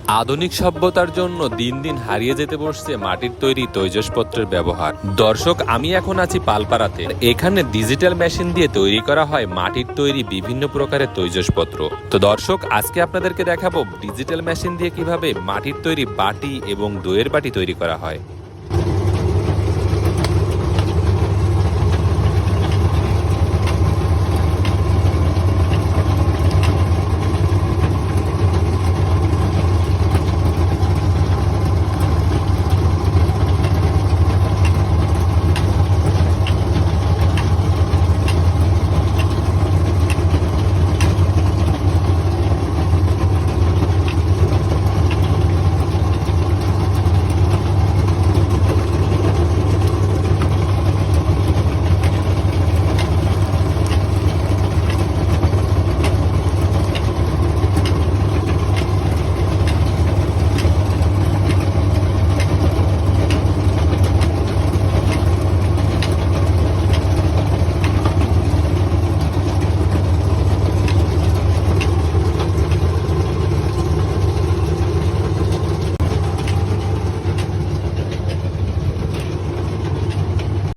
আধুনিক সভ্যতার জন্য দিন দিন হারিয়ে যেতে বসছে মাটির তৈরি তৈজসপত্রের ব্যবহার। দর্শক, আমি এখন আছি পালপাড়াতে। এখানে ডিজিটাল মেশিন দিয়ে তৈরি করা হয় মাটির তৈরি বিভিন্ন প্রকারের তৈজসপত্র। তো দর্শক, আজকে আপনাদেরকে দেখাবো ডিজিটাল মেশিন দিয়ে কিভাবে মাটির তৈরি বাটি এবং দইয়ের বাটি তৈরি করা হয়।